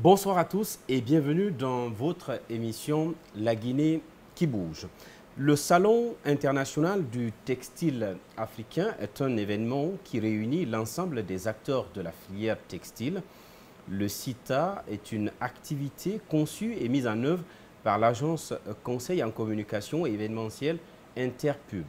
Bonsoir à tous et bienvenue dans votre émission La Guinée qui bouge. Le Salon international du textile africain est un événement qui réunit l'ensemble des acteurs de la filière textile. Le CITA est une activité conçue et mise en œuvre par l'agence Conseil en communication et événementiel Interpub,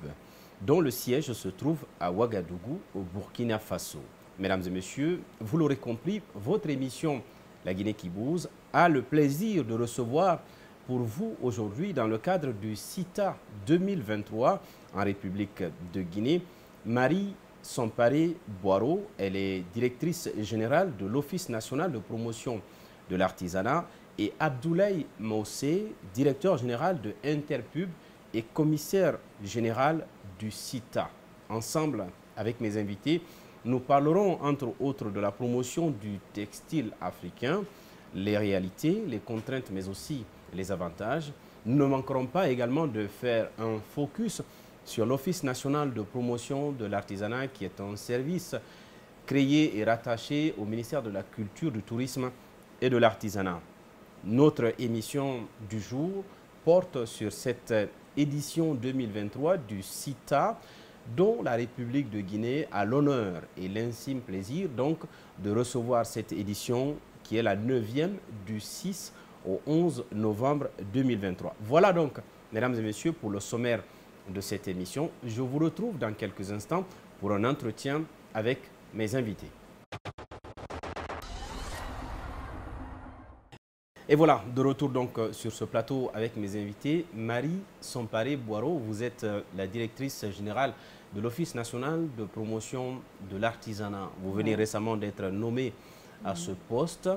dont le siège se trouve à Ouagadougou, au Burkina Faso. Mesdames et messieurs, vous l'aurez compris, votre émission La Guinée qui bouge a le plaisir de recevoir pour vous aujourd'hui, dans le cadre du CITA 2023 en République de Guinée, Marie Somparé Boiro. Elle est directrice générale de l'Office national de promotion de l'artisanat, et Abdoulaye Moussé, directeur général de Interpub et commissaire général du CITA. Ensemble, avec mes invités, nous parlerons entre autres de la promotion du textile africain, les réalités, les contraintes, mais aussi les avantages. Nous ne manquerons pas également de faire un focus sur l'Office national de promotion de l'artisanat, qui est un service créé et rattaché au ministère de la Culture, du Tourisme et de l'Artisanat. Notre émission du jour porte sur cette édition 2023 du CITA, dont la République de Guinée a l'honneur et l'intime plaisir donc de recevoir cette édition qui est la 9e du 6 au 11 novembre 2023. Voilà donc, mesdames et messieurs, pour le sommaire de cette émission. Je vous retrouve dans quelques instants pour un entretien avec mes invités. Et voilà, de retour donc sur ce plateau avec mes invités. Marie Somparé Boiro, vous êtes la directrice générale de l'Office national de promotion de l'artisanat. Vous venez récemment d'être nommée à ce poste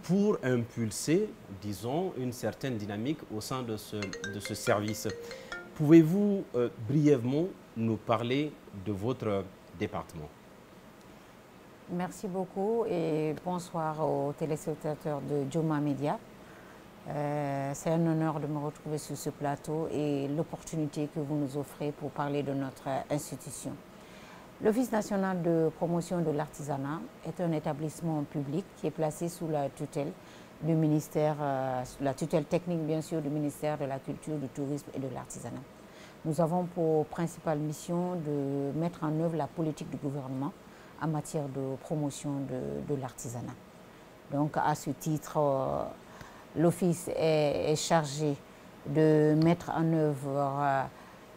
pour impulser, disons, une certaine dynamique au sein de ce service. Pouvez-vous brièvement nous parler de votre département? Merci beaucoup et bonsoir aux téléspectateurs de Joma Media. C'est un honneur de me retrouver sur ce plateau et l'opportunité que vous nous offrez pour parler de notre institution. L'Office national de promotion de l'artisanat est un établissement public qui est placé sous la tutelle du ministère, la tutelle technique bien sûr du ministère de la Culture, du Tourisme et de l'Artisanat. Nous avons pour principale mission de mettre en œuvre la politique du gouvernement en matière de promotion de l'artisanat. Donc à ce titre, l'Office est chargé de mettre en œuvre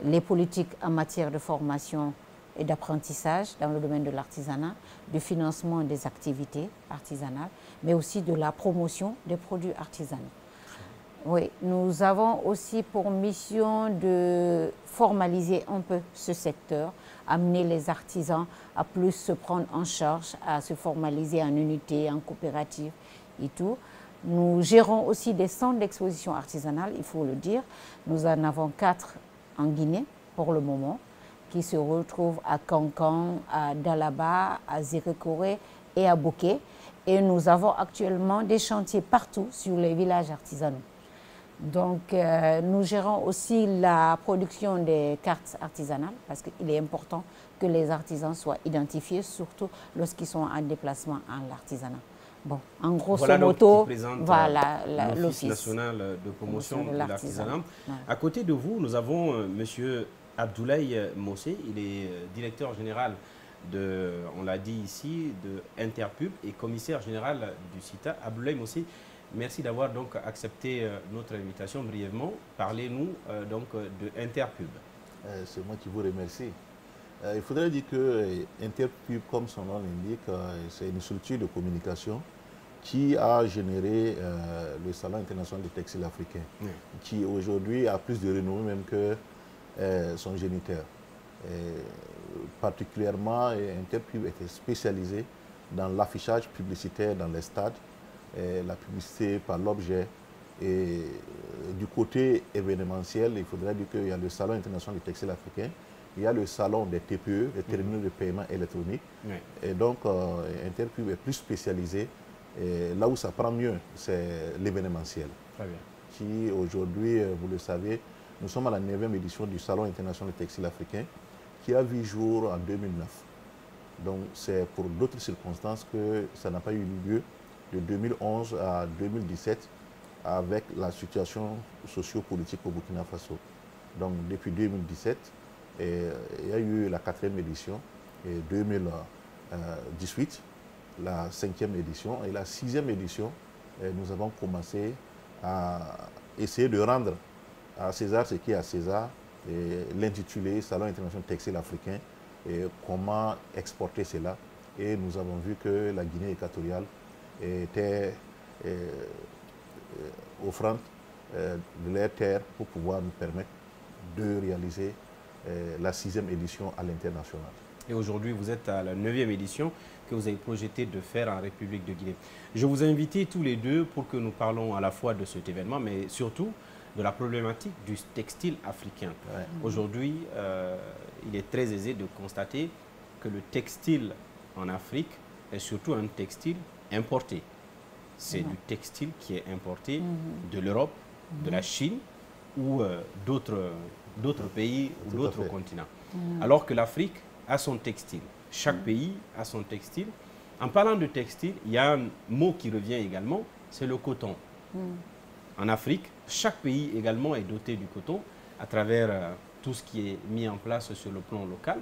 les politiques en matière de formation et d'apprentissage dans le domaine de l'artisanat, du financement des activités artisanales, mais aussi de la promotion des produits artisanaux. Oui, nous avons aussi pour mission de formaliser un peu ce secteur, amener les artisans à plus se prendre en charge, à se formaliser en unité, en coopérative et tout. Nous gérons aussi des centres d'exposition artisanale, il faut le dire. Nous en avons 4 en Guinée pour le moment, qui se retrouvent à Kankan, à Dalaba, à Zérékoré et à Bouquet. Et nous avons actuellement des chantiers partout sur les villages artisanaux. Donc, nous gérons aussi la production des cartes artisanales parce qu'il est important que les artisans soient identifiés, surtout lorsqu'ils sont en déplacement en l'artisanat. Bon, en grosso modo, voilà l'Office national de promotion de l'artisanat. À côté de vous, nous avons M. Abdoulaye Moussé. Il est directeur général de, on l'a dit ici, de Interpub et commissaire général du CITA. Abdoulaye Moussé, merci d'avoir donc accepté notre invitation brièvement. Parlez-nous donc de Interpub. C'est moi qui vous remercie. Il faudrait dire que Interpub, comme son nom l'indique, c'est une structure de communication qui a généré le Salon international du textile africain, qui aujourd'hui a plus de renommée même que son géniteur. Particulièrement, Interpub était spécialisé dans l'affichage publicitaire dans les stades, la publicité par l'objet. Et du côté événementiel, il faudrait dire qu'il y a le Salon international du textile africain, il y a le salon des TPE, les terminaux de paiement électronique. Et donc, Interpub est plus spécialisé. Et là où ça prend mieux, c'est l'événementiel. Qui aujourd'hui, vous le savez, nous sommes à la 9e édition du Salon international du textile africain, qui a vu jour en 2009. Donc, c'est pour d'autres circonstances que ça n'a pas eu lieu de 2011 à 2017 avec la situation socio-politique au Burkina Faso. Donc depuis 2017, il y a eu la 4e édition, et 2018, la 5e édition, et la 6e édition, nous avons commencé à essayer de rendre à César ce qui est à César, l'intitulé Salon international textile africain, et comment exporter cela. Et nous avons vu que la Guinée équatoriale était offrante de leur terre pour pouvoir nous permettre de réaliser la 6e édition à l'international. Et aujourd'hui, vous êtes à la 9e édition que vous avez projeté de faire en République de Guinée. Je vous ai invités tous les deux pour que nous parlons à la fois de cet événement, mais surtout de la problématique du textile africain. Ouais. Aujourd'hui, il est très aisé de constater que le textile en Afrique est surtout un textile importé. C'est du textile qui est importé de l'Europe, de la Chine ou d'autres pays ou d'autres continents. Alors que l'Afrique a son textile. Chaque pays a son textile. En parlant de textile, il y a un mot qui revient également, c'est le coton. En Afrique, chaque pays également est doté du coton à travers tout ce qui est mis en place sur le plan local.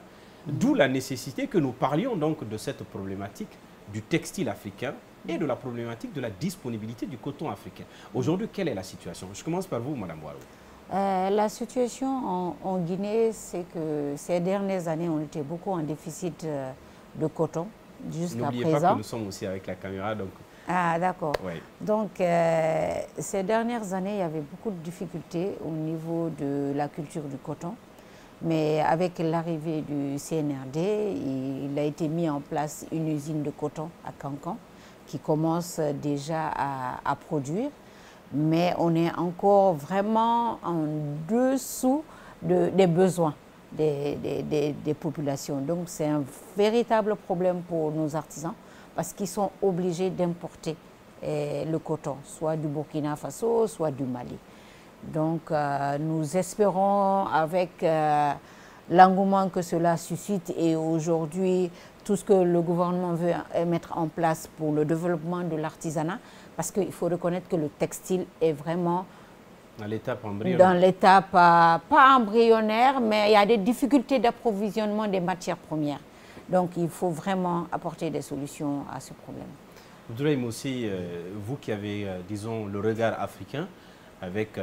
D'où la nécessité que nous parlions donc de cette problématique du textile africain et de la problématique de la disponibilité du coton africain. Aujourd'hui, quelle est la situation? Je commence par vous, Madame Boileau. La situation en Guinée, c'est que ces dernières années, on était beaucoup en déficit de coton jusqu'à présent. N'oubliez pas que nous sommes aussi avec la caméra. Donc... Ah, d'accord. Ouais. Donc, ces dernières années, il y avait beaucoup de difficultés au niveau de la culture du coton. Mais avec l'arrivée du CNRD, il a été mis en place une usine de coton à Cancan qui commence déjà à produire. Mais on est encore vraiment en dessous des besoins des populations. Donc c'est un véritable problème pour nos artisans parce qu'ils sont obligés d'importer le coton, soit du Burkina Faso, soit du Mali. Donc nous espérons avec l'engouement que cela suscite et aujourd'hui tout ce que le gouvernement veut mettre en place pour le développement de l'artisanat, parce qu'il faut reconnaître que le textile est vraiment dans l'étape embryonnaire. Dans l'étape, pas embryonnaire, mais il y a des difficultés d'approvisionnement des matières premières. Donc il faut vraiment apporter des solutions à ce problème. Abdoulaye Moussi, vous qui avez, disons, le regard africain, avec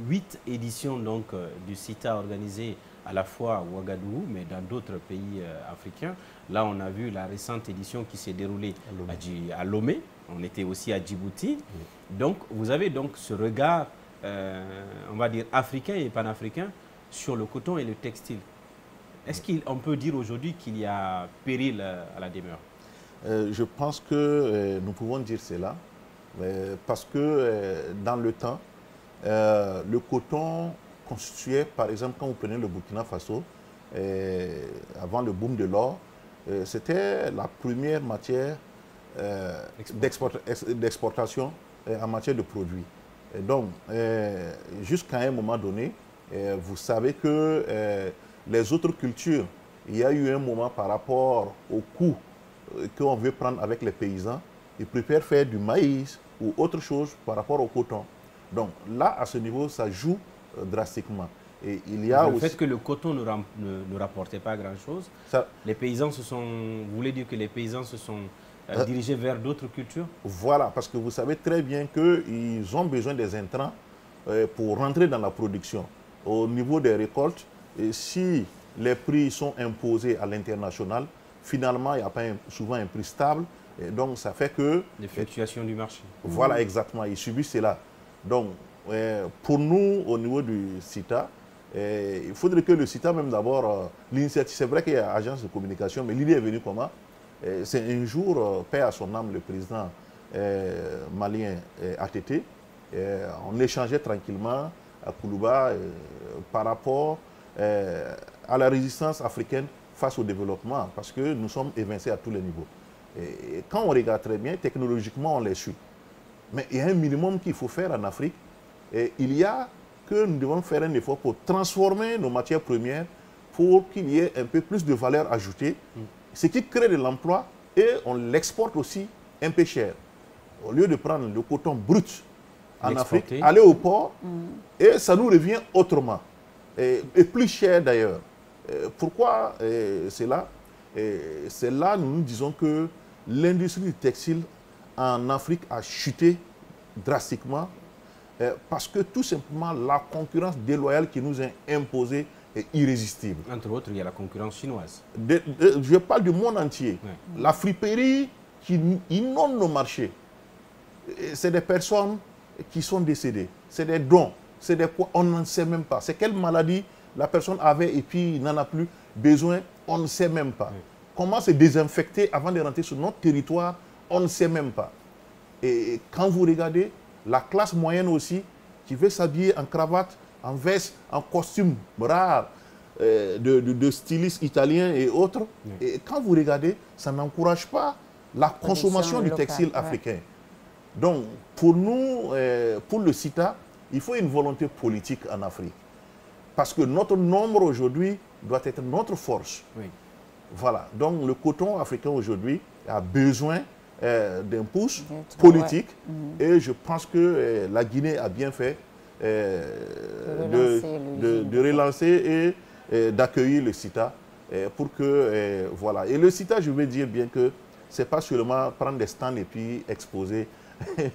8 éditions donc, du CITA organisées à la fois à Ouagadougou, mais dans d'autres pays africains. Là, on a vu la récente édition qui s'est déroulée à Lomé. On était aussi à Djibouti. Donc, vous avez donc ce regard, on va dire, africain et panafricain sur le coton et le textile. Est-ce qu'on peut dire aujourd'hui qu'il y a péril à la demeure? Je pense que nous pouvons dire cela, parce que dans le temps, le coton constituait, par exemple, quand vous prenez le Burkina Faso, avant le boom de l'or, c'était la première matière d'exportation en matière de produits. Et donc, jusqu'à un moment donné, vous savez que les autres cultures, il y a eu un moment par rapport au coût qu'on veut prendre avec les paysans, ils préfèrent faire du maïs ou autre chose par rapport au coton. Donc là, à ce niveau, ça joue drastiquement. Et il y a le aussi... fait que le coton ne rapportait pas grand-chose, les paysans se sont... Vous voulez dire que les paysans se sont dirigés vers d'autres cultures? Voilà, parce que vous savez très bien qu'ils ont besoin des intrants pour rentrer dans la production. Au niveau des récoltes, et si les prix sont imposés à l'international, finalement, il n'y a pas souvent un prix stable. Et donc, ça fait que... Les fluctuations du marché. Voilà, exactement. Ils subissent cela. Donc, pour nous, au niveau du CITA, il faudrait que le CITA, même d'abord, l'initiative, c'est vrai qu'il y a agence de communication, mais l'idée est venue comment? C'est un jour, paix à son âme, le président malien ATT, on échangeait tranquillement à Koulouba par rapport à la résistance africaine face au développement, parce que nous sommes évincés à tous les niveaux. Et quand on regarde très bien, technologiquement, on les suit. Mais il y a un minimum qu'il faut faire en Afrique. Et il y a que nous devons faire un effort pour transformer nos matières premières pour qu'il y ait un peu plus de valeur ajoutée, ce qui crée de l'emploi et on l'exporte aussi un peu cher. au lieu de prendre le coton brut en Afrique, aller au port, et ça nous revient autrement, et plus cher d'ailleurs. Pourquoi c'est là? C'est là, nous disons que l'industrie du textile en Afrique a chuté drastiquement, parce que tout simplement la concurrence déloyale qui nous est imposée est irrésistible. Entre autres, il y a la concurrence chinoise. Je parle du monde entier. Ouais. La friperie qui inonde nos marchés, c'est des personnes qui sont décédées, c'est des dons, c'est des quoi, on n'en sait même pas. C'est quelle maladie la personne avait et puis il n'en a plus besoin, on ne sait même pas. Oui. Comment se désinfecter avant de rentrer sur notre territoire, on ne sait même pas. Et quand vous regardez, la classe moyenne aussi, qui veut s'habiller en cravate, en veste, en costume rare, de stylistes italiens et autres, oui. Et quand vous regardez, ça n'encourage pas la consommation du textile africain. Donc, pour nous, pour le CITA, il faut une volonté politique en Afrique. Parce que notre nombre aujourd'hui doit être notre force. Oui. Voilà. Donc, le coton africain aujourd'hui a besoin d'un pouce politique. Ouais. Et je pense que la Guinée a bien fait de relancer et d'accueillir le CITA pour que, voilà. Et le CITA, je veux dire bien que ce n'est pas seulement prendre des stands et puis exposer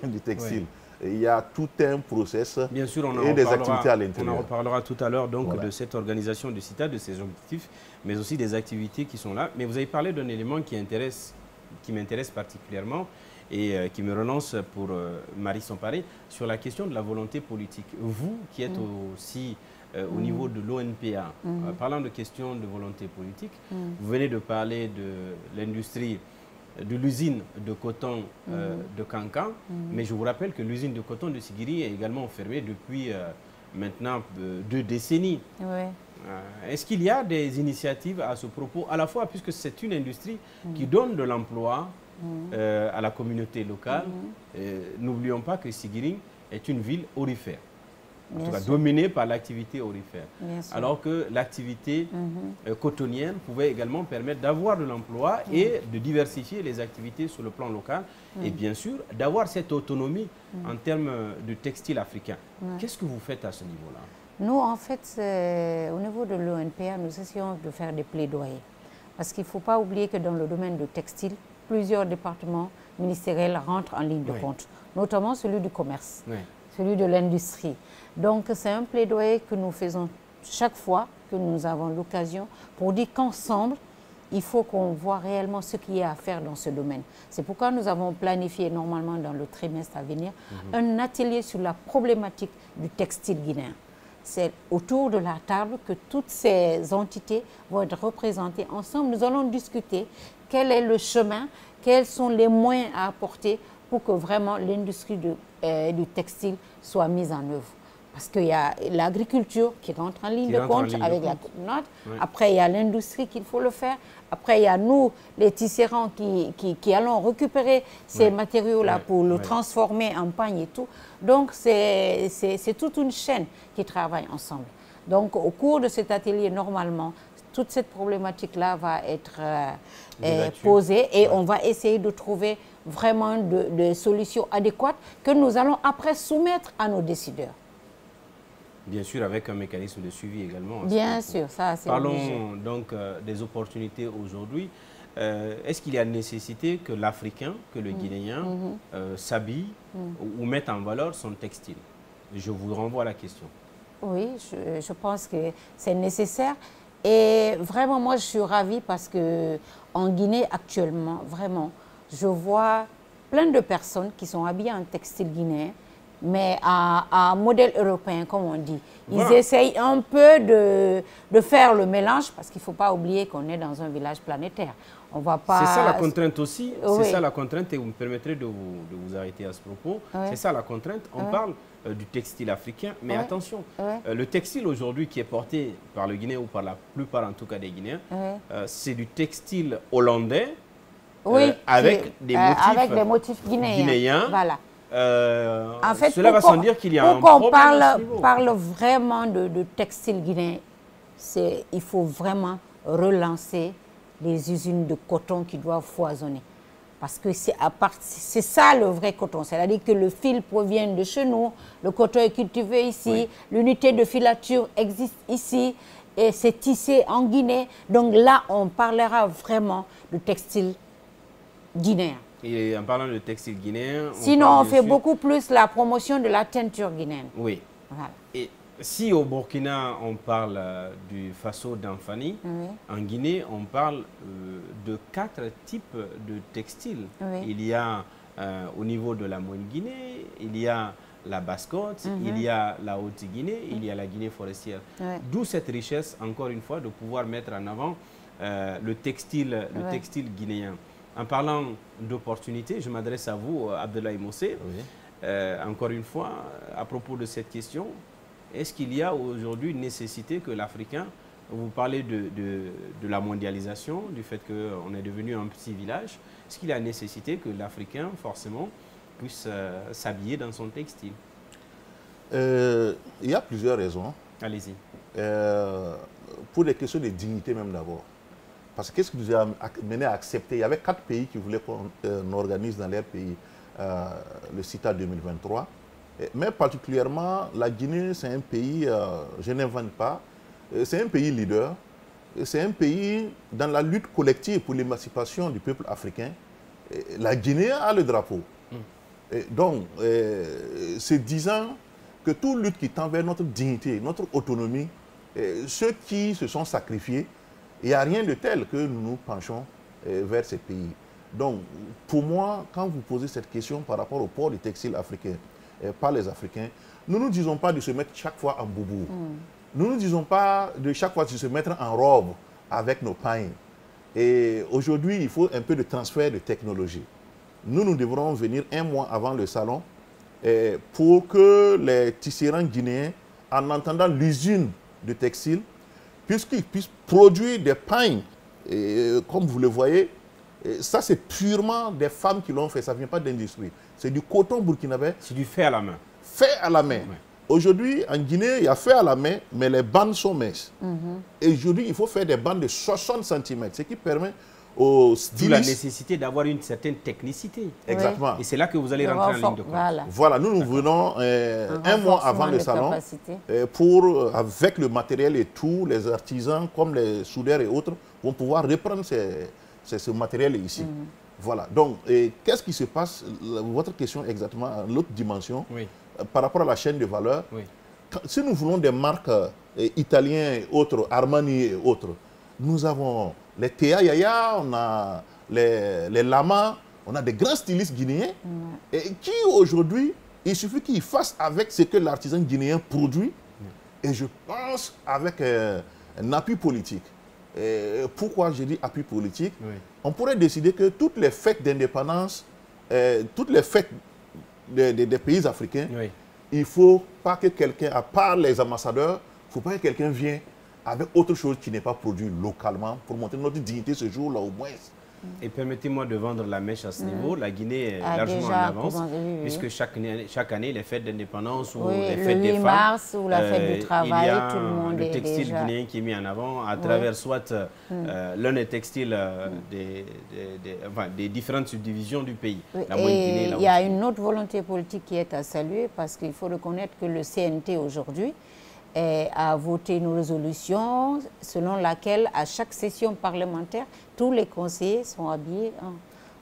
du textile. Oui. Il y a tout un process bien sûr, et des activités à l'intérieur. On en reparlera tout à l'heure donc de cette organisation du CITA, de ses objectifs, mais aussi des activités qui sont là. Mais vous avez parlé d'un élément qui m'intéresse particulièrement et qui me relance pour Marie Samparé sur la question de la volonté politique. Vous qui êtes aussi au niveau de l'ONPA, parlant de questions de volonté politique, vous venez de parler de l'industrie, de l'usine de coton de Kankan, mais je vous rappelle que l'usine de coton de Sigiri est également fermée depuis maintenant 2 décennies. Oui. Est-ce qu'il y a des initiatives à ce propos, à la fois puisque c'est une industrie qui donne de l'emploi à la communauté locale? N'oublions pas que Sigiri est une ville aurifère, en tout cas dominée par l'activité aurifère, alors que l'activité cotonnière pouvait également permettre d'avoir de l'emploi et de diversifier les activités sur le plan local et bien sûr d'avoir cette autonomie en termes de textile africain. Qu'est-ce que vous faites à ce niveau-là? Nous, en fait, au niveau de l'ONPA, nous essayons de faire des plaidoyers. Parce qu'il ne faut pas oublier que dans le domaine du textile, plusieurs départements ministériels rentrent en ligne de compte, notamment celui du commerce, celui de l'industrie. Donc, c'est un plaidoyer que nous faisons chaque fois que nous avons l'occasion pour dire qu'ensemble, il faut qu'on voit réellement ce qu'il y a à faire dans ce domaine. C'est pourquoi nous avons planifié normalement dans le trimestre à venir un atelier sur la problématique du textile guinéen. C'est autour de la table que toutes ces entités vont être représentées ensemble. Nous allons discuter quel est le chemin, quels sont les moyens à apporter pour que vraiment l'industrie du textile soit mise en œuvre. Parce qu'il y a l'agriculture qui rentre en ligne de compte avec la communauté. Après, il y a l'industrie qu'il faut le faire. Après, il y a nous, les tisserands, qui allons récupérer ces matériaux-là pour le transformer en pagne et tout. Donc, c'est toute une chaîne qui travaille ensemble. Donc, au cours de cet atelier, normalement, toute cette problématique-là va être posée et on va essayer de trouver vraiment des solutions adéquates que nous allons après soumettre à nos décideurs. Bien sûr, avec un mécanisme de suivi également. Bien sûr, ça c'est obligé. Parlons donc des opportunités aujourd'hui. Est-ce qu'il y a nécessité que l'Africain, que le Guinéen s'habille ou mette en valeur son textile? Je vous renvoie à la question. Oui, je pense que c'est nécessaire. Et vraiment, moi, je suis ravie parce qu'en Guinée, actuellement, vraiment, je vois plein de personnes qui sont habillées en textile guinéen, mais à modèle européen, comme on dit. Ils essayent un peu de faire le mélange, parce qu'il ne faut pas oublier qu'on est dans un village planétaire. On va pas... C'est ça la contrainte aussi, c'est ça la contrainte, et vous me permettrez de vous arrêter à ce propos. C'est ça la contrainte, on parle du textile africain, mais attention, le textile aujourd'hui qui est porté par le Guinéen ou par la plupart en tout cas des Guinéens, c'est du textile hollandais avec des motifs guinéens. Voilà. En fait, cela va sans dire qu'il y a un problème à ce niveau. Parle vraiment de textile guinéen, il faut vraiment relancer les usines de coton qui doivent foisonner. Parce que c'est ça le vrai coton. C'est-à-dire que le fil provient de chez nous, le coton est cultivé ici, oui. L'unité de filature existe ici, et c'est tissé en Guinée. Donc là, on parlera vraiment de textile guinéen. Et en parlant de textile guinéen... Sinon, on fait beaucoup plus la promotion de la teinture guinéenne. Oui. Voilà. Et si au Burkina, on parle du Faso d'Anfani, oui. En Guinée, on parle de 4 types de textiles. Oui. Il y a au niveau de la Moyenne Guinée, il y a la Basse-Côte, il y a la Haute-Guinée, il y a la Guinée forestière. Oui. D'où cette richesse, encore une fois, de pouvoir mettre en avant le textile guinéen. En parlant d'opportunités, je m'adresse à vous, Abdoulaye Mossé. Oui. Encore une fois, à propos de cette question, est-ce qu'il y a aujourd'hui une nécessité que l'Africain, vous parlez de la mondialisation, du fait qu'on est devenu un petit village, est-ce qu'il y a nécessité que l'Africain, forcément, puisse s'habiller dans son textile? Il y a plusieurs raisons. Allez-y. Pour les questions de dignité même d'abord. Parce que qu'est-ce qui nous a mené à accepter? Il y avait 4 pays qui voulaient qu'on organise dans leur pays le CITA 2023. Mais particulièrement, la Guinée, c'est un pays, je n'invente pas, c'est un pays leader. C'est un pays dans la lutte collective pour l'émancipation du peuple africain. La Guinée a le drapeau. Donc, c'est disant que toute lutte qui tend vers notre dignité, notre autonomie, ceux qui se sont sacrifiés, il n'y a rien de tel que nous nous penchons vers ces pays. Donc, pour moi, quand vous posez cette question par rapport au port du textile africain, par les Africains, nous ne disons pas de se mettre chaque fois en boubou. Nous ne disons pas de chaque fois de se mettre en robe avec nos pains. Et aujourd'hui, il faut un peu de transfert de technologie. Nous devrons venir 1 mois avant le salon pour que les tisserands guinéens, en entendant l'usine de textile, puisqu'ils puissent produire des pains, comme vous le voyez, ça c'est purement des femmes qui l'ont fait, ça ne vient pas d'industrie. C'est du coton burkinabé. C'est du fait à la main. Fait à la main. Ouais. Aujourd'hui, en Guinée, il y a fait à la main, mais les bandes sont minces. Et aujourd'hui, il faut faire des bandes de 60 cm, ce qui permet aux stylistes... D'où la nécessité d'avoir une certaine technicité. Exactement. Et c'est là que vous allez rentrer en ligne de compte. Voilà, nous venons 1 mois avant le salon pour, avec le matériel et tout, les artisans comme les soudeurs et autres vont pouvoir reprendre ce matériel ici. Voilà. Donc, qu'est-ce qui se passe? Votre question exactement, l'autre dimension, oui. Par rapport à la chaîne de valeur. Oui. Si nous voulons des marques italiennes et autres, Armani et autres, nous avons les Théa Yaya, on a les Lama, on a des grands stylistes guinéens et qui aujourd'hui, il suffit qu'ils fassent avec ce que l'artisan guinéen produit et je pense avec un appui politique. Pourquoi je dis appui politique? On pourrait décider que toutes les fêtes d'indépendance, toutes les fêtes des pays africains, il ne faut pas que quelqu'un, à part les ambassadeurs, il ne faut pas que quelqu'un vienne avec autre chose qui n'est pas produit localement pour montrer notre dignité ce jour-là au moins. Et permettez-moi de vendre la mèche à ce niveau. La Guinée est largement en avance, puisque chaque année, les fêtes d'indépendance ou les fêtes des femmes, 8 mars ou la fête du travail, tout le monde est déjà... Le textile guinéen qui est mis en avant à travers soit l'un des textiles des différentes subdivisions du pays. La Guinée, il y a une autre volonté politique qui est à saluer parce qu'il faut reconnaître que le CNT aujourd'hui a voté une résolution selon laquelle à chaque session parlementaire, tous les conseillers sont habillés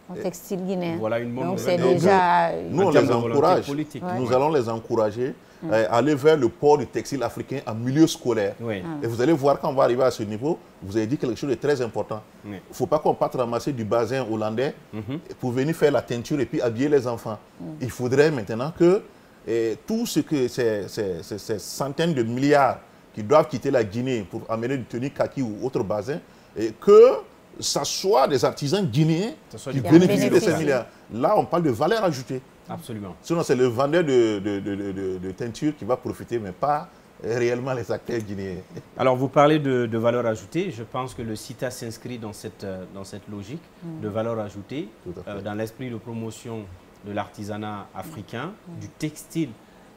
en textile guinéen. Voilà une bonne nouvelle. Déjà... Nous, on les encourage. Nous allons les encourager à aller vers le port du textile africain en milieu scolaire. Et vous allez voir, quand on va arriver à ce niveau, vous avez dit quelque chose de très important. Il ne faut pas qu'on parte ramasser du bazin hollandais pour venir faire la teinture et puis habiller les enfants. Il faudrait maintenant que tout ce que ces centaines de milliards qui doivent quitter la Guinée pour amener du tenue kaki ou autre bazin, et que ça soit des artisans guinéens qui bénéficient de ces milliards. Là, on parle de valeur ajoutée. Absolument. Sinon, c'est le vendeur de teinture qui va profiter, mais pas réellement les acteurs guinéens. Alors, vous parlez de valeur ajoutée. Je pense que le CITA s'inscrit dans cette logique de valeur ajoutée, dans l'esprit de promotion de l'artisanat africain, du textile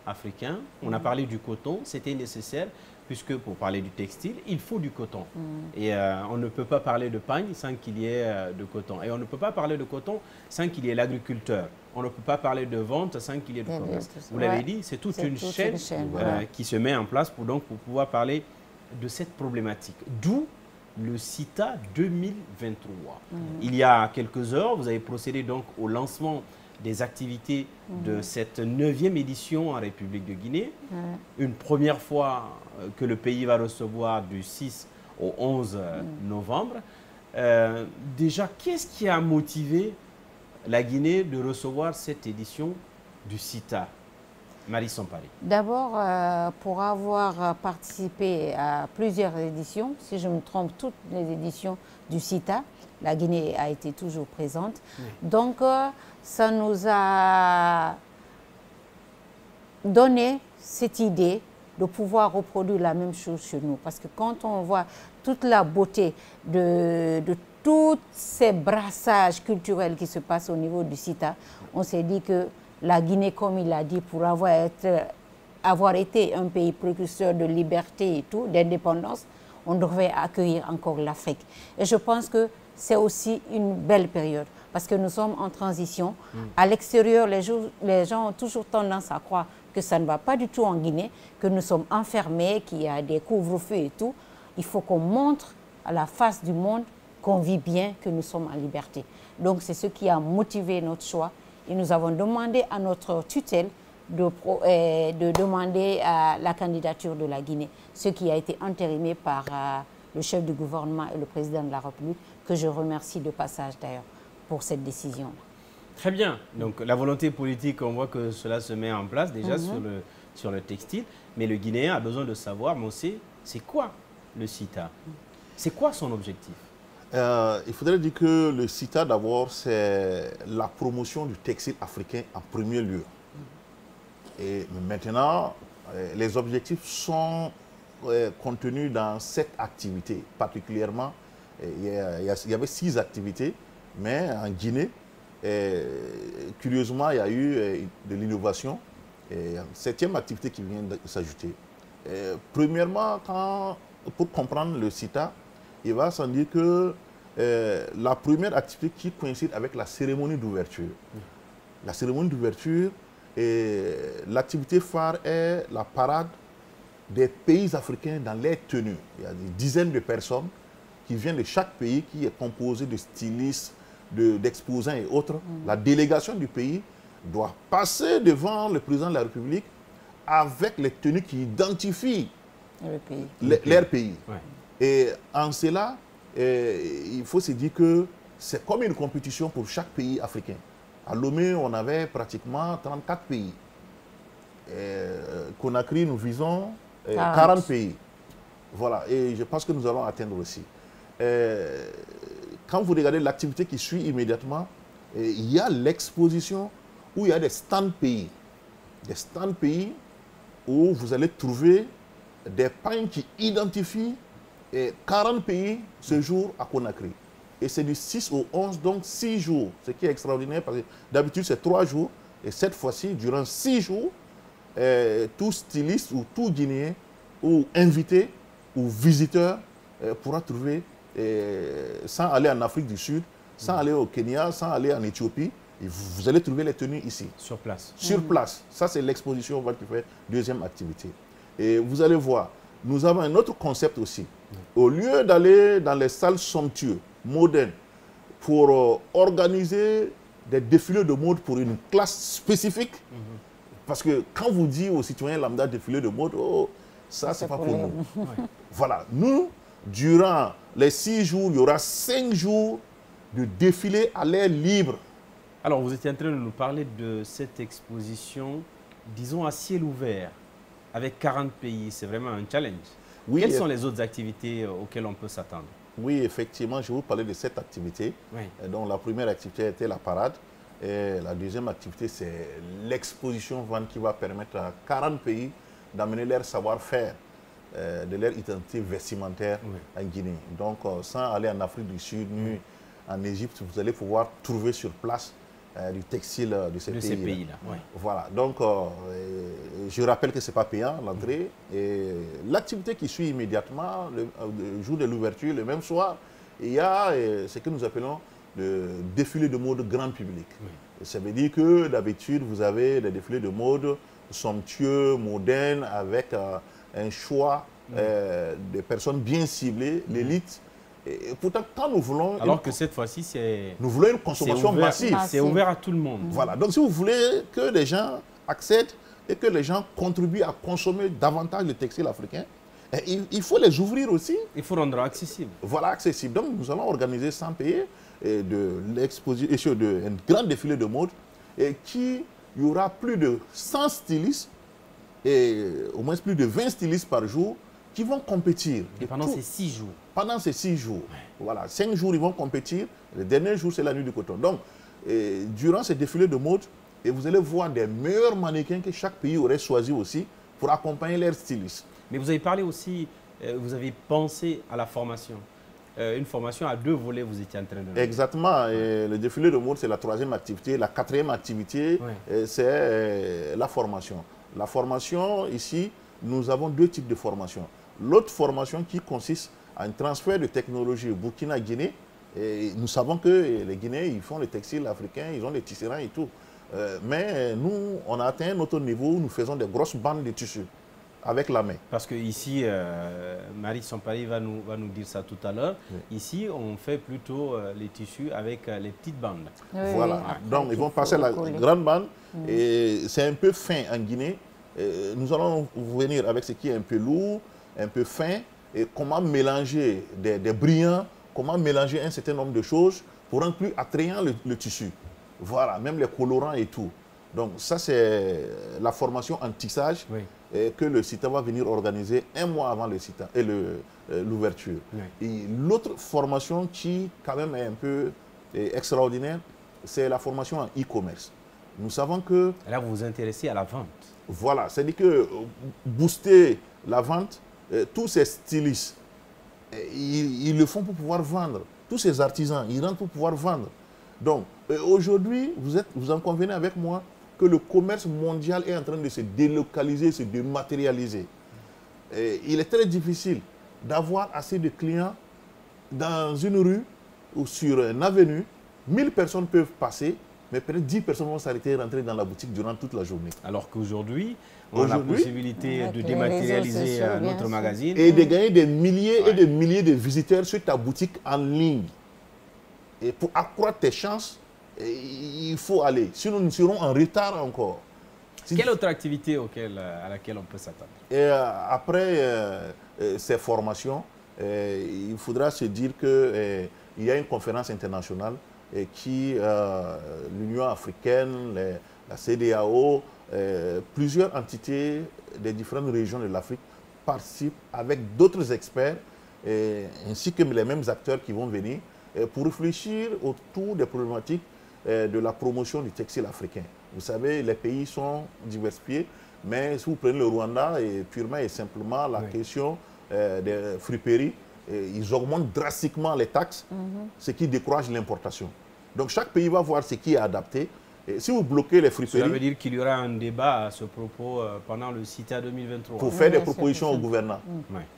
africain. On a parlé du coton, c'était nécessaire, puisque pour parler du textile, il faut du coton. Et on ne peut pas parler de pagne sans qu'il y ait de coton. Et on ne peut pas parler de coton sans qu'il y ait l'agriculteur. On ne peut pas parler de vente sans qu'il y ait de commerce. Vous l'avez dit, c'est toute une chaîne qui se met en place pour pouvoir parler de cette problématique. D'où le CITA 2023. Il y a quelques heures, vous avez procédé donc au lancement des activités de cette 9e édition en République de Guinée. Une première fois que le pays va recevoir du 6 au 11 novembre. Déjà, qu'est-ce qui a motivé la Guinée de recevoir cette édition du CITA? Marie Sampari. D'abord, pour avoir participé à plusieurs éditions, si je me trompe, toutes les éditions du CITA, la Guinée a été toujours présente. Donc, ça nous a donné cette idée de pouvoir reproduire la même chose chez nous. Parce que quand on voit toute la beauté de tous ces brassages culturels qui se passent au niveau du CITA, on s'est dit que la Guinée, comme il l'a dit, pour avoir été un pays précurseur de liberté et tout, d'indépendance, on devrait accueillir encore l'Afrique. Et je pense que c'est aussi une belle période, parce que nous sommes en transition. À l'extérieur, les gens ont toujours tendance à croire que ça ne va pas du tout en Guinée, que nous sommes enfermés, qu'il y a des couvre-feux et tout. Il faut qu'on montre à la face du monde qu'on vit bien, que nous sommes en liberté. Donc c'est ce qui a motivé notre choix. Et nous avons demandé à notre tutelle de demander à la candidature de la Guinée, ce qui a été entérimé par le chef du gouvernement et le président de la République, que je remercie de passage d'ailleurs pour cette décision. Très bien. Donc la volonté politique, on voit que cela se met en place déjà sur le textile. Mais le Guinéen a besoin de savoir, Mossé, c'est quoi le CITA? C'est quoi son objectif? Il faudrait dire que le CITA, d'abord, c'est la promotion du textile africain en premier lieu. Et maintenant, les objectifs sont contenus dans 7 activités. Particulièrement, il y avait 6 activités, mais en Guinée, curieusement, il y a eu de l'innovation. Et une 7e activité qui vient de s'ajouter. Premièrement, pour comprendre le CITA, il va sans dire que la première activité qui coïncide avec la cérémonie d'ouverture. La cérémonie d'ouverture, l'activité phare est la parade des pays africains dans les tenues. Il y a des dizaines de personnes qui viennent de chaque pays, qui est composé de stylistes, d'exposants et autres. La délégation du pays doit passer devant le président de la République avec les tenues qui identifient leur pays. Ouais. Et en cela, il faut se dire que c'est comme une compétition pour chaque pays africain. À Lomé, on avait pratiquement 34 pays. Conakry, nous visons 40 pays. Voilà, et je pense que nous allons atteindre aussi. Quand vous regardez l'activité qui suit immédiatement, il y a l'exposition où il y a des stands pays. Des stands pays où vous allez trouver des pagnes qui identifient 40 pays ce jour à Conakry. Et c'est du 6 au 11, donc 6 jours. Ce qui est extraordinaire parce que d'habitude c'est 3 jours. Et cette fois-ci, durant 6 jours, tout styliste ou tout Guinéen ou invité ou visiteur pourra trouver, sans aller en Afrique du Sud, sans aller au Kenya, sans aller en Éthiopie, et vous allez trouver les tenues ici. Sur place. Sur place. Ça, c'est l'exposition qui fait deuxième activité. Et vous allez voir, nous avons un autre concept aussi. Au lieu d'aller dans les salles somptueuses, modernes, pour organiser des défilés de mode pour une classe spécifique, parce que quand vous dites aux citoyens lambda défilé de mode, oh, ça, c'est pas pour nous. Voilà. Nous, durant les 6 jours, il y aura 5 jours de défilé à l'air libre. Alors, vous étiez en train de nous parler de cette exposition, disons, à ciel ouvert, avec 40 pays. C'est vraiment un challenge. Oui, quelles sont les autres activités auxquelles on peut s'attendre? Oui, effectivement, je vais vous parler de cette activité. Oui. Donc, la première activité était la parade. Et la deuxième activité, c'est l'exposition vente qui va permettre à 40 pays d'amener leur savoir-faire, de leur identité vestimentaire en Guinée. Donc, sans aller en Afrique du Sud, ni en Égypte, vous allez pouvoir trouver sur place du textile de ces pays-là. Ouais. Voilà, donc je rappelle que ce n'est pas payant l'entrée. Et l'activité qui suit immédiatement, le jour de l'ouverture, le même soir, il y a ce que nous appelons le défilé de mode grand public. Oui. Ça veut dire que d'habitude, vous avez des défilés de mode somptueux, modernes, avec un choix de personnes bien ciblées, l'élite. Et pourtant, quand nous voulons... Alors que cette fois-ci, c'est... Nous voulons une consommation massive. C'est ouvert à tout le monde. Voilà. Donc, si vous voulez que les gens accèdent et que les gens contribuent à consommer davantage le textile africain, il faut les ouvrir aussi. Il faut rendre accessible. Voilà, accessible. Donc, nous allons organiser sans payer un grand défilé de mode et il y aura plus de 100 stylistes et au moins plus de 20 stylistes par jour qui vont compétir. Et pendant ces 6 jours. Pendant ces 6 jours. Ouais. Voilà, 5 jours, ils vont compétir. Le dernier jour, c'est la nuit du coton. Donc, durant ces défilés de mode, vous allez voir des meilleurs mannequins que chaque pays aurait choisi aussi pour accompagner leurs stylistes. Mais vous avez parlé aussi, vous avez pensé à la formation. Une formation à 2 volets, vous étiez en train de... Exactement. Et le défilé de mode, c'est la 3e activité. La 4e activité, c'est la formation. La formation, ici, nous avons 2 types de formation. L'autre formation qui consiste en un transfert de technologie Burkina-Guinée. Nous savons que les Guinéens, ils font les textiles africains, ils ont les tisserands et tout. Mais nous, on a atteint un autre niveau où nous faisons des grosses bandes de tissus avec la main. Parce que ici, Marie Sampari va nous dire ça tout à l'heure. Oui. Ici, on fait plutôt les tissus avec les petites bandes. Oui, voilà. Oui. Donc, ils vont passer la grande bande. Et c'est un peu fin en Guinée. Nous allons venir avec ce qui est un peu lourd, un peu fin, et comment mélanger des brillants, comment mélanger un certain nombre de choses pour rendre plus attrayant le tissu. Voilà, même les colorants et tout. Donc ça, c'est la formation en tissage que le CITA va venir organiser 1 mois avant le CITA et l'ouverture. Et l'autre formation qui, quand même, est un peu extraordinaire, c'est la formation en e-commerce. Nous savons que... Et là, vous vous intéressez à la vente. Voilà, c'est-à-dire que booster la vente, tous ces stylistes, ils le font pour pouvoir vendre. Tous ces artisans, ils rentrent pour pouvoir vendre. Donc, aujourd'hui, vous en convenez avec moi que le commerce mondial est en train de se délocaliser, se dématérialiser. Il est très difficile d'avoir assez de clients dans une rue ou sur une avenue. 1000 personnes peuvent passer, mais peut-être 10 personnes vont s'arrêter et rentrer dans la boutique durant toute la journée. Alors qu'aujourd'hui, on a la possibilité de dématérialiser notre magazine. Et de gagner des milliers et des milliers de visiteurs sur ta boutique en ligne. Et pour accroître tes chances, il faut aller. Sinon, nous serons en retard encore. Quelle autre activité à laquelle on peut s'attendre? Après ces formations, il faudra se dire qu'il y a une conférence internationale qui, l'Union africaine, la CEDEAO, plusieurs entités des différentes régions de l'Afrique participent avec d'autres experts, ainsi que les mêmes acteurs qui vont venir, pour réfléchir autour des problématiques de la promotion du textile africain. Vous savez, les pays sont diversifiés, mais si vous prenez le Rwanda, purement et simplement la question des friperies, ils augmentent drastiquement les taxes, ce qui décourage l'importation. Donc chaque pays va voir ce qui est adapté. Et si vous bloquez les friperies... Cela veut dire qu'il y aura un débat à ce propos pendant le CITA 2023. Pour faire des propositions au gouvernement.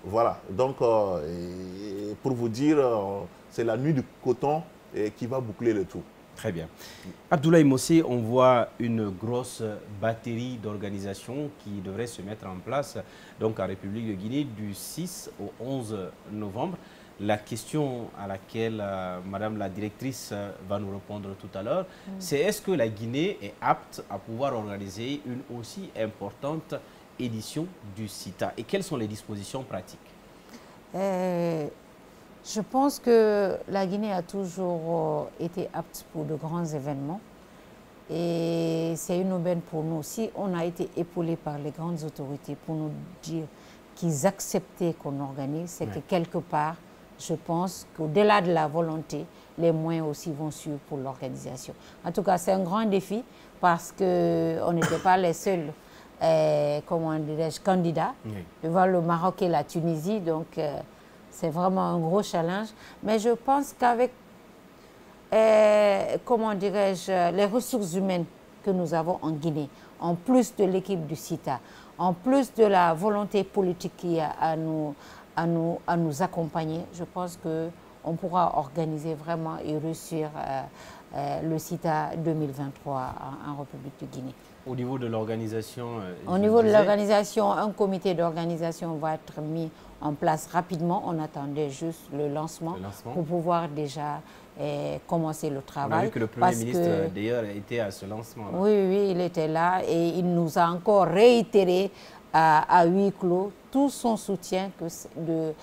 Voilà. Donc, pour vous dire, c'est la nuit du coton qui va boucler le tout. Très bien. Abdoulaye Mossé, on voit une grosse batterie d'organisations qui devrait se mettre en place donc en République de Guinée du 6 au 11 novembre. La question à laquelle Madame la directrice va nous répondre tout à l'heure, c'est est-ce que la Guinée est apte à pouvoir organiser une aussi importante édition du CITA? Et quelles sont les dispositions pratiques? Je pense que la Guinée a toujours été apte pour de grands événements. Et c'est une aubaine pour nous. Si on a été épaulé par les grandes autorités pour nous dire qu'ils acceptaient qu'on organise, c'est que quelque part, je pense qu'au-delà de la volonté, les moyens aussi vont suivre pour l'organisation. En tout cas, c'est un grand défi parce qu'on n'était pas les seuls comment dirais-je, candidats devant le Maroc et la Tunisie. Donc, c'est vraiment un gros challenge. Mais je pense qu'avec comment dirais-je, les ressources humaines que nous avons en Guinée, en plus de l'équipe du CITA, en plus de la volonté politique qui a à nous accompagner, je pense qu'on pourra organiser vraiment et réussir le CITA 2023 en République de Guinée. Au niveau de l'organisation, au niveau de l'organisation, un comité d'organisation va être mis en place rapidement. On attendait juste le lancement pour pouvoir déjà commencer le travail. On a vu que le Premier ministre, d'ailleurs, était à ce lancement. -là. Oui, oui, il était là et il nous a encore réitéré à huis clos tout son soutien de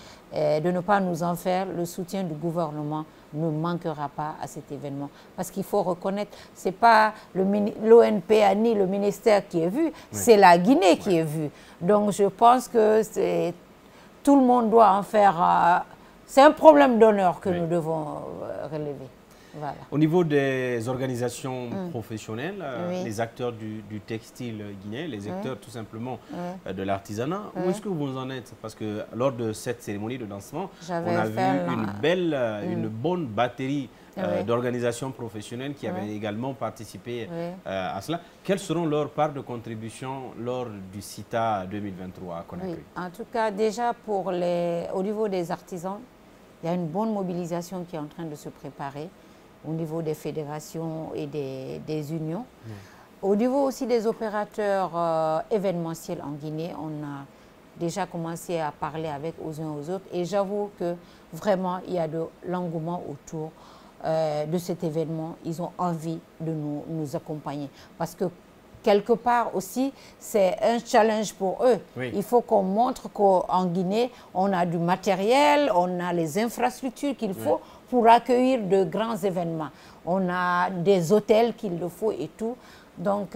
ne pas nous en faire. Le soutien du gouvernement ne manquera pas à cet événement. Parce qu'il faut reconnaître, ce n'est pas l'ONPA ni le ministère qui est vu, c'est la Guinée qui est vue. Donc je pense que tout le monde doit en faire... c'est un problème d'honneur que nous devons relever. Voilà. Au niveau des organisations professionnelles, les acteurs du textile guinéen, les acteurs tout simplement de l'artisanat, où est-ce que vous en êtes? Parce que lors de cette cérémonie de lancement, on a vu une bonne batterie d'organisations professionnelles qui avaient également participé à cela. Quelles seront leurs parts de contribution lors du CITA 2023 à Conakry? En tout cas, déjà au niveau des artisans, il y a une bonne mobilisation qui est en train de se préparer au niveau des fédérations et des unions. Au niveau aussi des opérateurs événementiels en Guinée, on a déjà commencé à parler avec aux uns aux autres et j'avoue que vraiment il y a de l'engouement autour de cet événement. Ils ont envie de nous accompagner parce que quelque part aussi, c'est un challenge pour eux. Il faut qu'on montre qu'en Guinée, on a du matériel, on a les infrastructures qu'il faut pour accueillir de grands événements. On a des hôtels qu'il le faut et tout. Donc,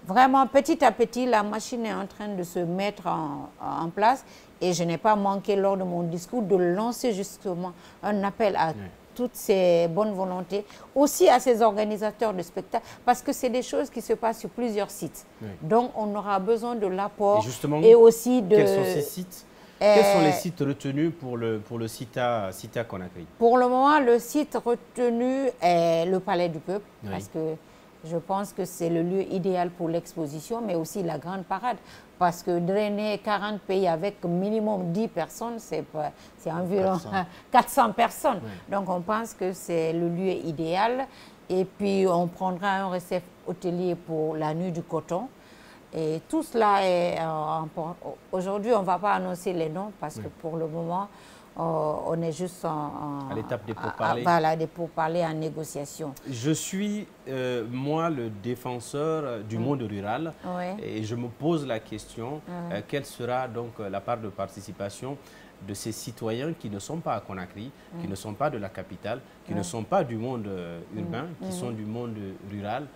vraiment, petit à petit, la machine est en train de se mettre en place. Et je n'ai pas manqué, lors de mon discours, de lancer justement un appel à toutes ces bonnes volontés, aussi à ces organisateurs de spectacles, parce que c'est des choses qui se passent sur plusieurs sites. Donc, on aura besoin de l'apport et aussi de... Quels sont ces sites? Quels sont les sites retenus pour le CITA Conakry? Pour le moment, le site retenu est le Palais du Peuple, parce que je pense que c'est le lieu idéal pour l'exposition, mais aussi la grande parade. Parce que drainer 40 pays avec minimum 10 personnes, c'est environ 400 personnes. Donc on pense que c'est le lieu idéal. Et puis on prendra un récif hôtelier pour la nuit du coton. Et tout cela est... Aujourd'hui, on ne va pas annoncer les noms parce que pour le moment, on est juste à l'étape des pourparlers. Voilà, des pourparlers en négociation. Je suis, moi, le défenseur du monde rural et je me pose la question, quelle sera donc la part de participation de ces citoyens qui ne sont pas à Conakry, qui ne sont pas de la capitale, qui ne sont pas du monde urbain, qui sont du monde rural,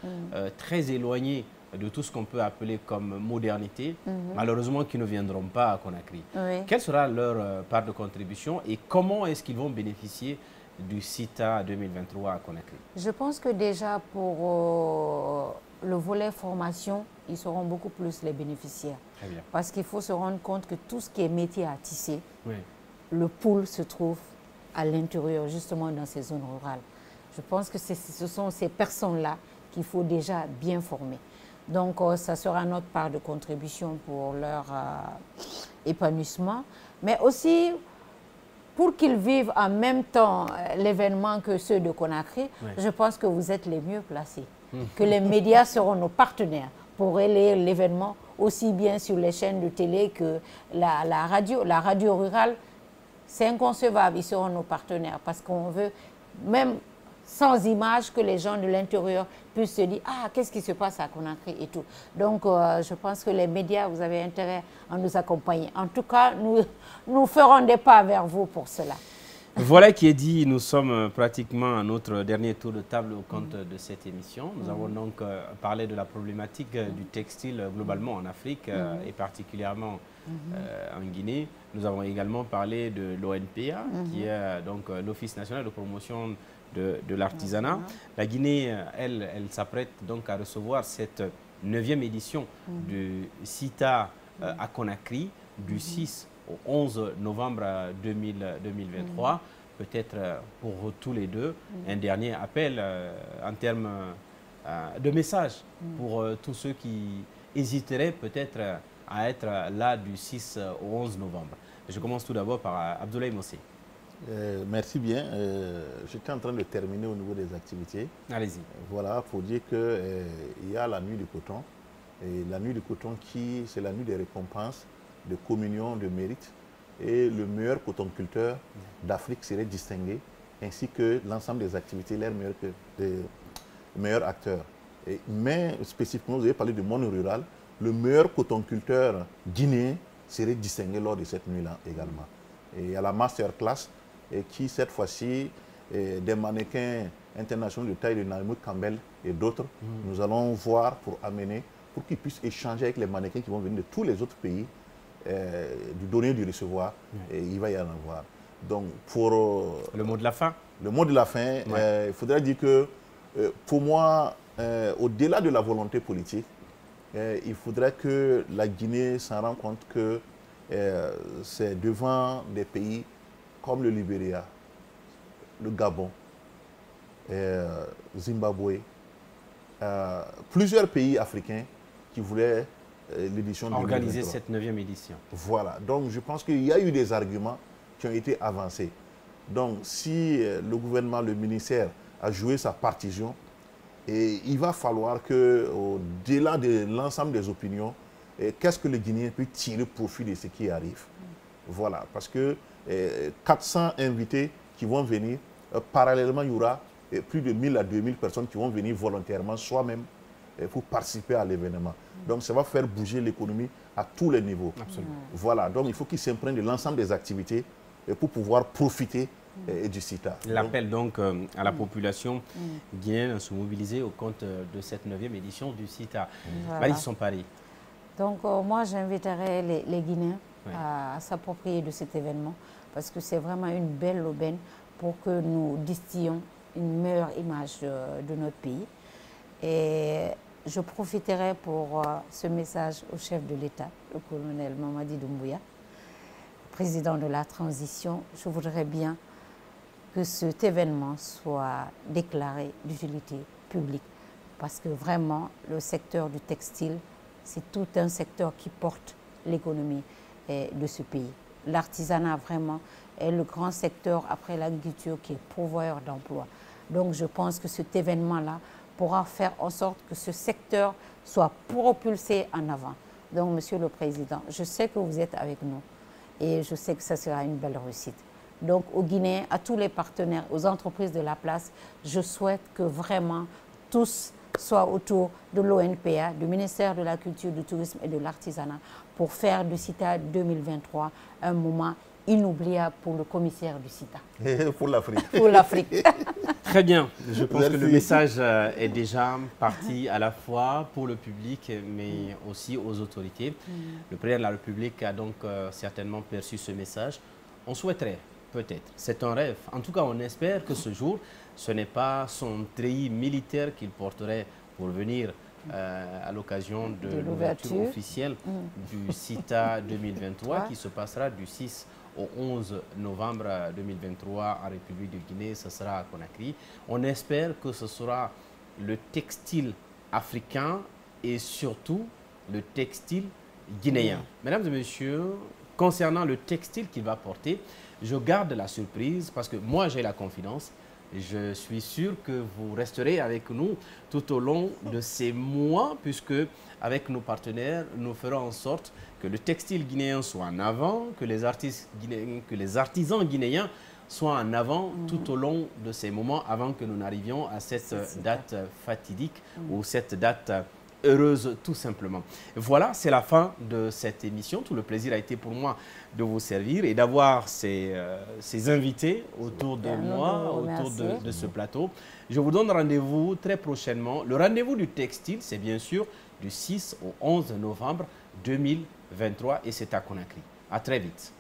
très éloignés de tout ce qu'on peut appeler comme modernité, malheureusement qui ne viendront pas à Conakry. Quelle sera leur part de contribution et comment est-ce qu'ils vont bénéficier du CITA 2023 à Conakry? Je pense que déjà pour le volet formation, ils seront beaucoup plus les bénéficiaires. Très bien. Parce qu'il faut se rendre compte que tout ce qui est métier à tisser, le pool se trouve à l'intérieur, justement dans ces zones rurales. Je pense que ce sont ces personnes-là qu'il faut déjà bien former. Donc, ça sera notre part de contribution pour leur épanouissement. Mais aussi, pour qu'ils vivent en même temps l'événement que ceux de Conakry, je pense que vous êtes les mieux placés. Que les médias seront nos partenaires pour relayer l'événement, aussi bien sur les chaînes de télé que la radio. La radio rurale, c'est inconcevable, ils seront nos partenaires parce qu'on veut, même sans image, que les gens de l'intérieur puissent se dire « Ah, qu'est-ce qui se passe à Conakry ?» et tout. Donc, je pense que les médias, vous avez intérêt à nous accompagner. En tout cas, nous ferons des pas vers vous pour cela. Voilà qui est dit, nous sommes pratiquement à notre dernier tour de table au compte de cette émission. Nous avons donc parlé de la problématique du textile globalement en Afrique et particulièrement en Guinée. Nous avons également parlé de l'ONPA, qui est donc l'Office national de promotion de l'artisanat. La Guinée, elle s'apprête donc à recevoir cette 9e édition du CITA à Conakry, du 6 au 11 novembre 2023. peut-être pour tous les deux, un dernier appel en termes de message pour tous ceux qui hésiteraient peut-être à être là du 6 au 11 novembre. Je commence tout d'abord par Abdoulaye Mossé. Merci bien. J'étais en train de terminer au niveau des activités. Allez-y. Voilà, pour dire qu'il y a la nuit du coton. Et la nuit du coton, c'est la nuit des récompenses, de communion, de mérite. Et le meilleur cotonculteur d'Afrique serait distingué, ainsi que l'ensemble des activités, les meilleurs acteurs. Mais spécifiquement, vous avez parlé du monde rural. Le meilleur cotonculteur guinéen serait distingué lors de cette nuit-là également. Et il y a la masterclass qui, cette fois-ci, des mannequins internationaux de taille de Naïmoud Campbell et d'autres, nous allons voir pour amener, pour qu'ils puissent échanger avec les mannequins qui vont venir de tous les autres pays, du donner, du recevoir, et il va y en avoir. Donc, pour... le mot de la fin. Le mot de la fin, il faudrait dire que, pour moi, au-delà de la volonté politique, il faudrait que la Guinée s'en rende compte que c'est devant des pays comme le Libéria, le Gabon, Zimbabwe, plusieurs pays africains qui voulaient l'édition de organiser cette 9e édition. Voilà, donc je pense qu'il y a eu des arguments qui ont été avancés. Donc si le gouvernement, le ministère a joué sa partition, et il va falloir qu'au-delà de l'ensemble des opinions, qu'est-ce que le Guinéen peut tirer profit de ce qui arrive. Voilà, parce que 400 invités qui vont venir, parallèlement il y aura plus de 1000 à 2000 personnes qui vont venir volontairement, soi-même, pour participer à l'événement. Donc ça va faire bouger l'économie à tous les niveaux. Absolument. Voilà, donc il faut qu'ils s'imprègnent de l'ensemble des activités pour pouvoir profiter du CITA. L'appel donc à la population guinéenne à se mobiliser au compte de cette 9e édition du CITA. Voilà. Marie Sompari. Donc moi j'inviterai les Guinéens à s'approprier de cet événement parce que c'est vraiment une belle aubaine pour que nous distillions une meilleure image de notre pays. Et je profiterai pour ce message au chef de l'État, le colonel Mamadi Doumbouya, président de la transition. Je voudrais bien que cet événement soit déclaré d'utilité publique parce que vraiment le secteur du textile, c'est tout un secteur qui porte l'économie de ce pays. L'artisanat vraiment est le grand secteur après l'agriculture qui est pourvoyeur d'emplois. Donc je pense que cet événement-là pourra faire en sorte que ce secteur soit propulsé en avant. Donc Monsieur le Président, je sais que vous êtes avec nous et je sais que ça sera une belle réussite. Donc aux Guinéens, à tous les partenaires, aux entreprises de la place, je souhaite que vraiment tous soient autour de l'ONPA, du ministère de la Culture, du Tourisme et de l'Artisanat pour faire du CITA 2023 un moment inoubliable pour le commissaire du CITA. Et pour l'Afrique. Pour l'Afrique. Très bien. Je pense que le message est déjà parti à la fois pour le public, mais aussi aux autorités. Le président de la République a donc certainement perçu ce message. On souhaiterait, peut-être, c'est un rêve. En tout cas, on espère que ce jour, ce n'est pas son treillis militaire qu'il porterait pour venir à l'occasion de l'ouverture officielle du CITA 2023 qui se passera du 6 au 11 novembre 2023 en République de Guinée. Ce sera à Conakry. On espère que ce sera le textile africain et surtout le textile guinéen. Mesdames et messieurs, concernant le textile qu'il va porter, je garde la surprise parce que moi j'ai la confidence. Je suis sûr que vous resterez avec nous tout au long de ces mois puisque avec nos partenaires, nous ferons en sorte que le textile guinéen soit en avant, que les artisans guinéens soient en avant tout au long de ces moments avant que nous n'arrivions à cette date fatidique ou cette date heureuse tout simplement. Voilà, c'est la fin de cette émission. Tout le plaisir a été pour moi de vous servir et d'avoir ces invités autour de moi, autour de ce plateau. Je vous donne rendez-vous très prochainement. Le rendez-vous du textile, c'est bien sûr du 6 au 11 novembre 2023 et c'est à Conakry. À très vite.